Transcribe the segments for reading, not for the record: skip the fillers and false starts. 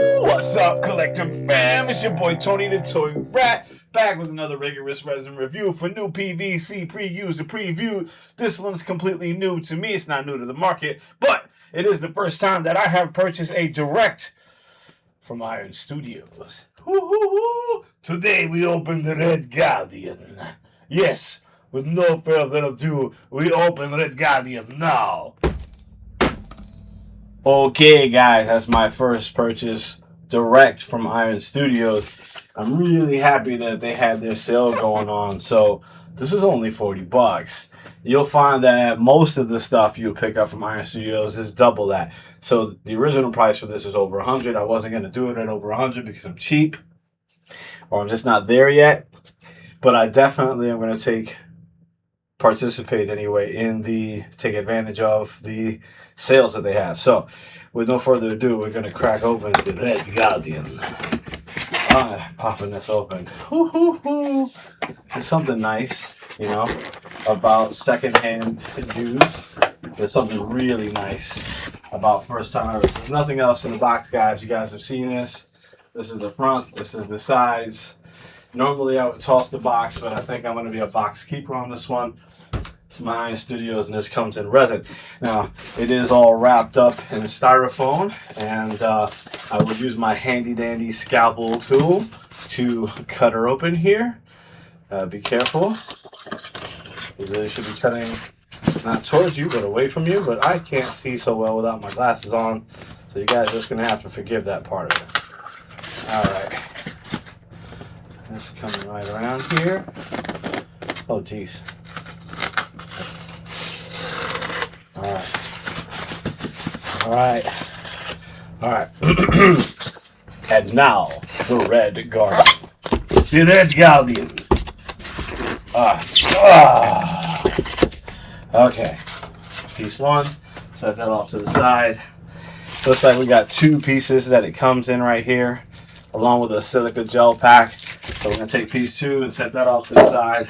What's up, Collector Fam? It's your boy Tony the Toy Rat, back with another rigorous resin review for new PVC previews to preview. This one's completely new to me. It's not new to the market, but it is the first time that I have purchased a direct from Iron Studios. Today we open the Red Guardian. Yes, with no further ado, we open Red Guardian now. Okay, guys, that's my first purchase direct from Iron Studios. I'm really happy that they had their sale going on. So this is only $40. You'll find that most of the stuff you pick up from Iron Studios is double that. So the original price for this was over $100. I wasn't going to do it at over $100 because I'm cheap or I'm just not there yet. But I definitely am going to participate anyway in take advantage of the sales that they have. So with no further ado, we're going to crack open the Red Guardian. Popping this open. There's something nice, you know, about secondhand use. There's something really nice about first timers. There's nothing else in the box, guys. You guys have seen this. This is the front. This is the size. Normally I would toss the box, but I think I'm going to be a box keeper on this one. It's my Iron Studios, and this comes in resin. Now, it is all wrapped up in styrofoam, and I will use my handy-dandy scalpel tool to cut her open here. Be careful. You really should be cutting not towards you, but away from you, but I can't see so well without my glasses on, so you guys are just going to have to forgive that part of it. All right. This coming right around here. Oh, geez. All right. And now, the Red Guardian. The Red Guardian. Okay. Piece one. Set that off to the side. Looks like we got two pieces that it comes in right here, along with a silica gel pack. So we're going to take piece two and set that off to the side.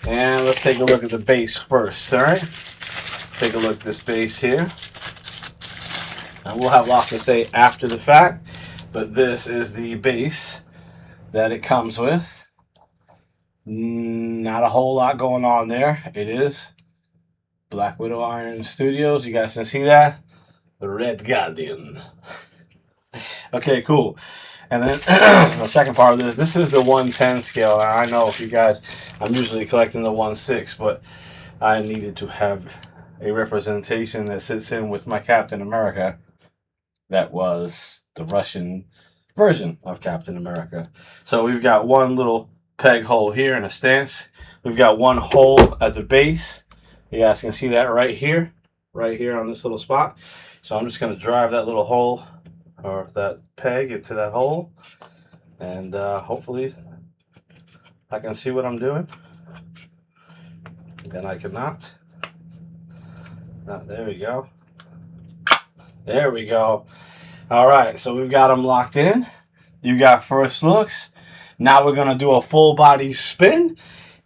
And let's take a look at the base first, all right? Take a look at this base here. And we'll have lots to say after the fact, but this is the base that it comes with. Not a whole lot going on there. It is Black Widow Iron Studios. You guys can see that. The Red Guardian. Okay, cool. And then the second part of this is the 110 scale. And I know if you guys, I'm usually collecting the 1/6, but I needed to have a representation that sits in with my Captain America. That was the Russian version of Captain America. So we've got one little peg hole here in a stance. We've got one hole at the base. You guys can see that right here on this little spot. So I'm just going to drive that little hole or that peg into that hole. And hopefully I can see what I'm doing. Then I cannot. There we go. There we go. All right, so we've got them locked in. You got first looks. Now we're going to do a full body spin,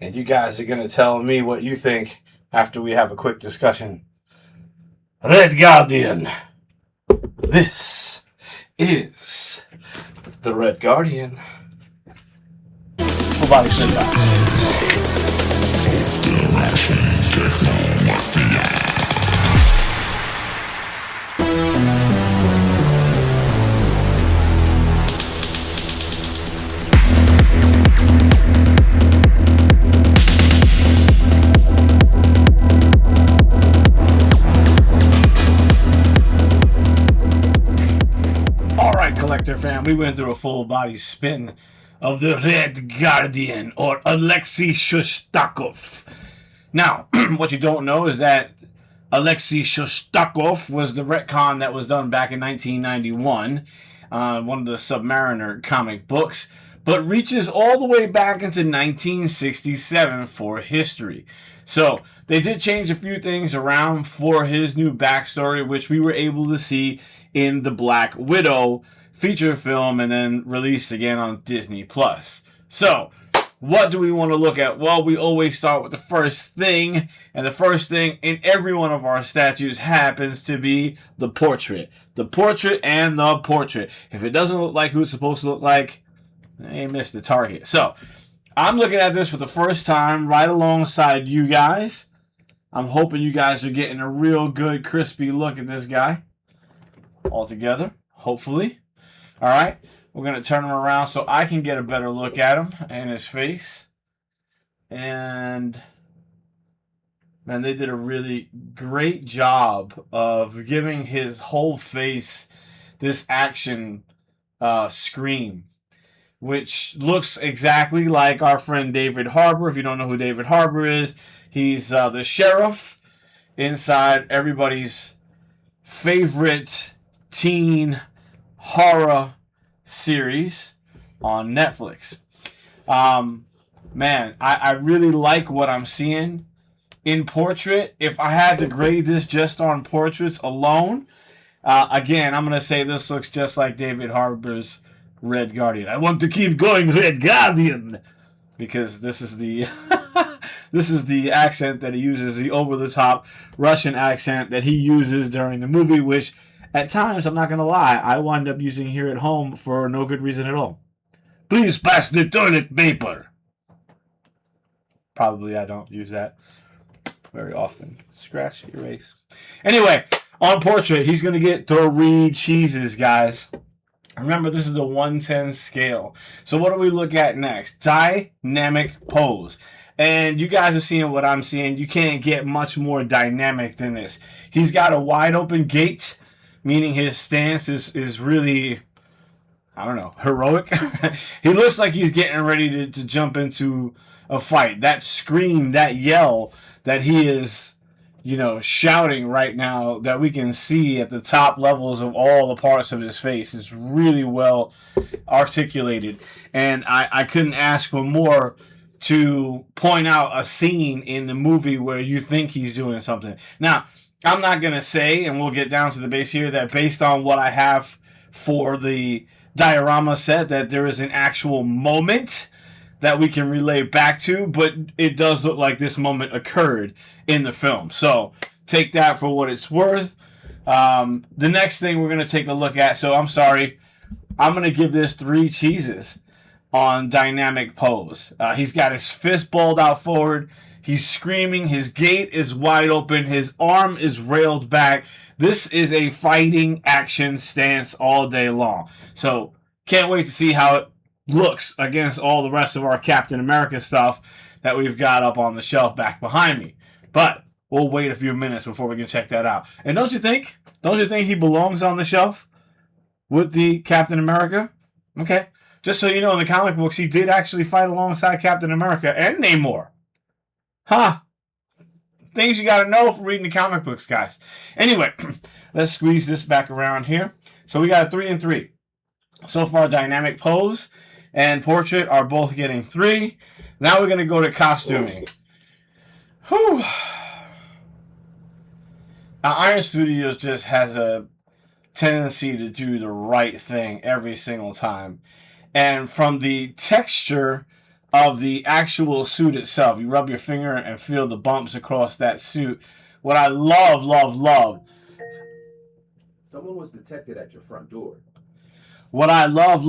and you guys are going to tell me what you think after we have a quick discussion. Red Guardian. This is the Red Guardian. Full body spin time. Collector fam, we went through a full body spin of the Red Guardian, or Alexei Shostakov. Now, what you don't know is that Alexei Shostakov was the retcon that was done back in 1991, one of the Submariner comic books, but reaches all the way back into 1967 for history. So they did change a few things around for his new backstory, which we were able to see in the Black Widow feature film and then released again on Disney+. So what do we want to look at? Well, we always start with the first thing, and the first thing in every one of our statues happens to be the portrait. The portrait and the portrait. If it doesn't look like who it's supposed to look like, they missed the target. So, I'm looking at this for the first time right alongside you guys. I'm hoping you guys are getting a real good, crispy look at this guy all together, hopefully. All right, we're going to turn him around so I can get a better look at him and his face. And, man, they did a really great job of giving his whole face this action scream, which looks exactly like our friend David Harbour. If you don't know who David Harbour is, he's the sheriff inside everybody's favorite teen horror series on Netflix. Man, I really like what I'm seeing in portrait. If I had to grade this just on portraits alone, again, I'm going to say this looks just like David Harbour's Red Guardian. I want to keep going, Red Guardian, because this is the this is the accent that he uses, the over-the-top Russian accent that he uses during the movie, which at times, I'm not going to lie, I wind up using here at home for no good reason at all. Please pass the toilet paper. Probably I don't use that very often. Scratch, erase. Anyway, on portrait, he's going to get 3 cheeses, guys. Remember, this is the 1/10 scale. So what do we look at next? Dynamic pose. And you guys are seeing what I'm seeing. You can't get much more dynamic than this. He's got a wide open gait, meaning his stance is really, I don't know, heroic. He looks like he's getting ready to jump into a fight. That scream, that yell that he is, shouting right now, that we can see at the top levels of all the parts of his face, is really well articulated. And I couldn't ask for more to point out a scene in the movie where you think he's doing something. Now, I'm not going to say, and we'll get down to the base here, that based on what I have for the diorama set, that there is an actual moment that we can relay back to, but it does look like this moment occurred in the film. So take that for what it's worth. The next thing we're going to take a look at, so I'm sorry, I'm going to give this 3 cheeses on dynamic pose. He's got his fist balled out forward. He's screaming. His gait is wide open. His arm is railed back. This is a fighting action stance all day long. So can't wait to see how it looks against all the rest of our Captain America stuff that we've got up on the shelf back behind me. But we'll wait a few minutes before we can check that out. And don't you think he belongs on the shelf with the Captain America? Okay. Just so you know, in the comic books, he did actually fight alongside Captain America and Namor. Huh. Things you gotta know for reading the comic books, guys. Anyway, let's squeeze this back around here. So we got a 3 and 3. So far, dynamic pose and portrait are both getting 3. Now we're going to go to costuming. Whew. Now, Iron Studios just has a tendency to do the right thing every single time. And from the texture of the actual suit itself, you rub your finger and feel the bumps across that suit. What I love Someone was detected at your front door. What I love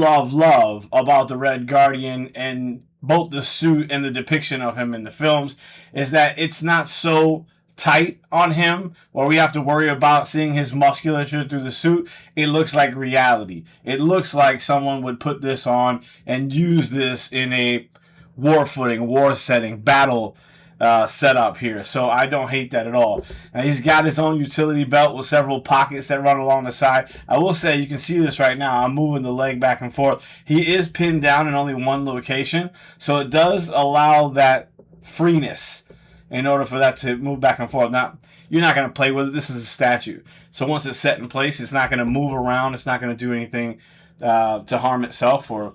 about the Red Guardian and both the suit and the depiction of him in the films is that it's not so tight on him where we have to worry about seeing his musculature through the suit. It looks like reality. It looks like someone would put this on and use this in a war setting, battle setup here. So I don't hate that at all. And he's got his own utility belt with several pockets that run along the side. I will say, you can see this right now. I'm moving the leg back and forth. He is pinned down in only one location, so it does allow that freeness in order for that to move back and forth. Now, you're not going to play with it. This is a statue. So once it's set in place, it's not going to move around. It's not going to do anything to harm itself or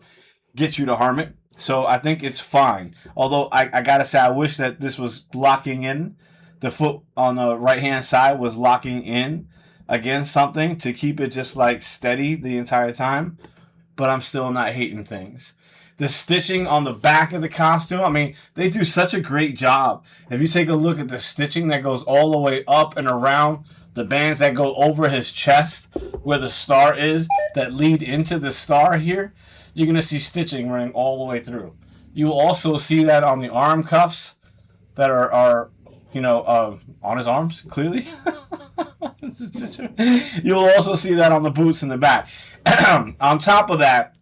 get you to harm it. So I think it's fine. Although I gotta say, I wish that this was locking in. The foot on the right-hand side was locking in against something to keep it just like steady the entire time. But I'm still not hating things. The stitching on the back of the costume, I mean, they do such a great job. If you take a look at the stitching that goes all the way up and around, the bands that go over his chest where the star is, that lead into the star here, you're going to see stitching running all the way through. You will also see that on the arm cuffs that are on his arms, clearly. You'll also see that on the boots in the back. On top of that,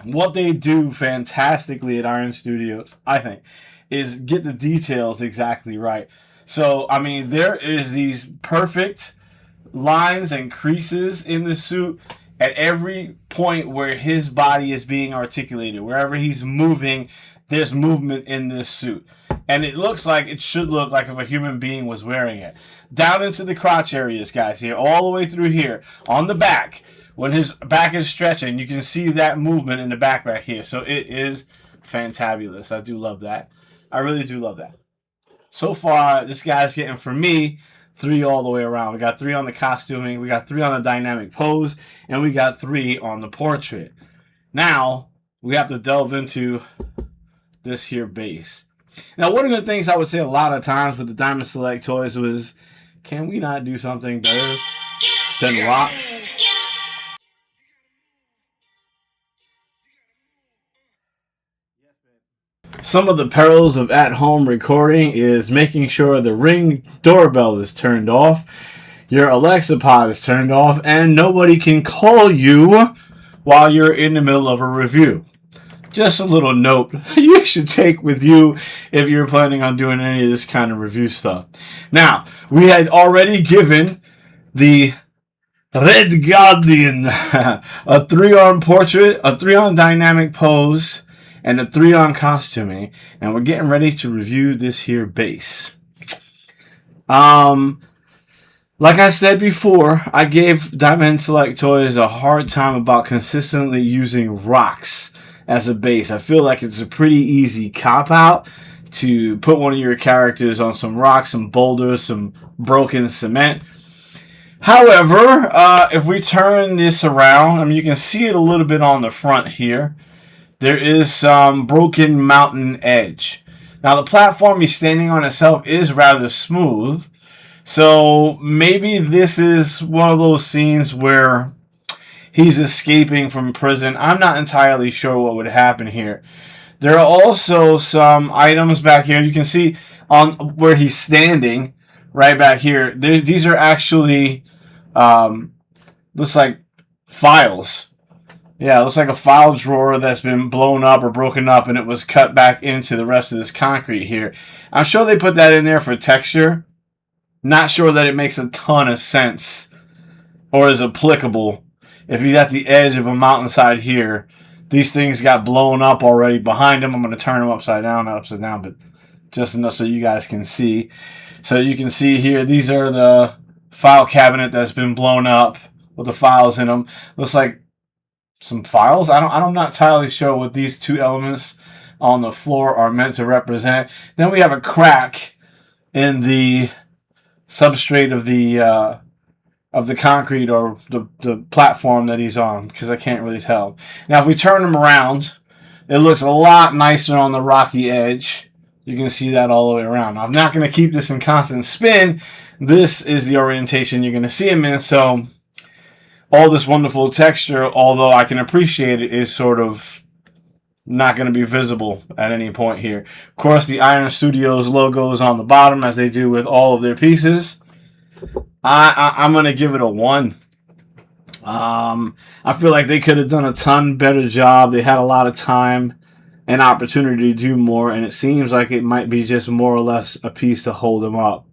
what they do fantastically at Iron Studios, I think, is get the details exactly right. So, I mean, there is these perfect lines and creases in the suit at every point where his body is being articulated. Wherever he's moving, there's movement in this suit. And it looks like, it should look like if a human being was wearing it. Down into the crotch areas, guys, here, all the way through here, on the back. When his back is stretching, you can see that movement in the back here. So it is fantabulous. I do love that. I really do love that. So far, this guy's getting, for me, 3 all the way around. We got 3 on the costuming, we got 3 on the dynamic pose, and we got 3 on the portrait. Now, we have to delve into this here base. Now, one of the things I would say a lot of times with the Diamond Select toys was, can we not do something better than rocks? Some of the perils of at-home recording is making sure the Ring doorbell is turned off, your Alexa pod is turned off, and nobody can call you while you're in the middle of a review. Just a little note you should take with you if you're planning on doing any of this kind of review stuff. Now, we had already given the Red Guardian a 3-on portrait, a 3-on dynamic pose, and a 3-on costuming. And we're getting ready to review this here base. Like I said before, I gave Diamond Select Toys a hard time about consistently using rocks as a base. I feel like it's a pretty easy cop-out to put one of your characters on some rocks, some boulders, some broken cement. However, if we turn this around, I mean, you can see it a little bit on the front here. There is some broken mountain edge. Now, the platform he's standing on itself is rather smooth. So maybe this is one of those scenes where he's escaping from prison. I'm not entirely sure what would happen here. There are also some items back here. You can see on where he's standing, right back here. These are actually, looks like files. Yeah, it looks like a file drawer that's been blown up or broken up, and it was cut back into the rest of this concrete here. I'm sure they put that in there for texture. Not sure that it makes a ton of sense or is applicable. If he's at the edge of a mountainside here, these things got blown up already behind him. I'm going to turn them upside down, not upside down, but just enough so you guys can see. So you can see here, these are the file cabinet that's been blown up with the files in them. Looks like some files. I'm not entirely sure what these 2 elements on the floor are meant to represent. Then we have a crack in the substrate of the concrete or the platform that he's on, because I can't really tell. Now, if we turn him around, it looks a lot nicer on the rocky edge. You can see that all the way around. Now, I'm not going to keep this in constant spin. This is the orientation you're going to see him in, so all this wonderful texture, although I can appreciate it, is sort of not going to be visible at any point here. Of course, the Iron Studios logo is on the bottom, as they do with all of their pieces. I'm going to give it a 1. I feel like they could have done a ton better job. They had a lot of time and opportunity to do more, and it seems like it might be just more or less a piece to hold them up.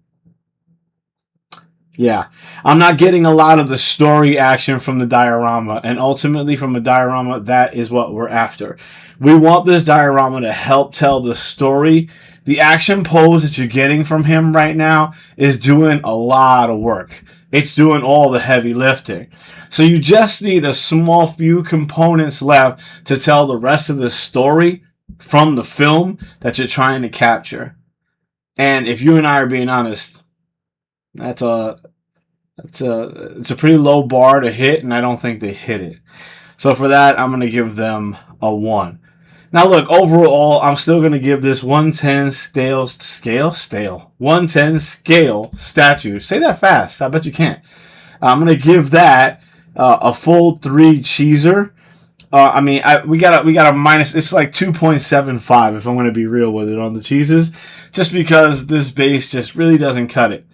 Yeah, I'm not getting a lot of the story action from the diorama, and ultimately from a diorama, that is what we're after. We want this diorama to help tell the story. The action pose that you're getting from him right now is doing a lot of work. It's doing all the heavy lifting. So you just need a small few components left to tell the rest of the story from the film that you're trying to capture. And if you and I are being honest, it's a pretty low bar to hit, and I don't think they hit it. So for that, I'm going to give them a 1. Now, look, overall, I'm still going to give this 110 110 scale statue. Say that fast. I bet you can't. I'm going to give that a full 3 cheeser. We got a minus. It's like 2.75 if I'm going to be real with it on the cheeses, just because this base just really doesn't cut it.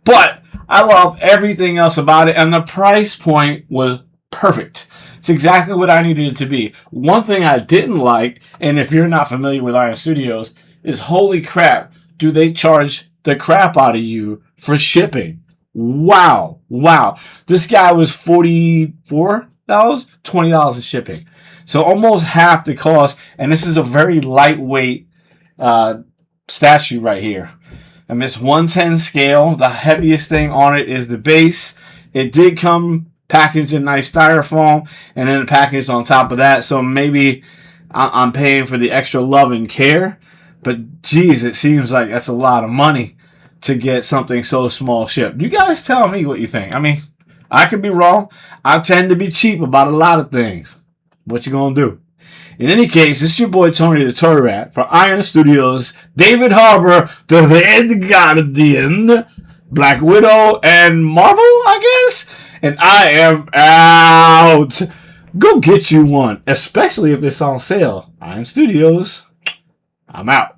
But I love everything else about it, and the price point was perfect. It's exactly what I needed it to be. One thing I didn't like, and if you're not familiar with Iron Studios, is holy crap, do they charge the crap out of you for shipping? Wow. This guy was $44, $20 of shipping. So almost half the cost, and this is a very lightweight statue right here. And this 110 scale, the heaviest thing on it is the base. It did come packaged in nice styrofoam, and then a package on top of that. So maybe I'm paying for the extra love and care. But geez, it seems like that's a lot of money to get something so small shipped. You guys tell me what you think. I mean, I could be wrong. I tend to be cheap about a lot of things. What you gonna do? In any case, this is your boy Tony the Toy Rat for Iron Studios, David Harbour, the Red Guardian, Black Widow, and Marvel, I guess? And I am out. Go get you one, especially if it's on sale. Iron Studios, I'm out.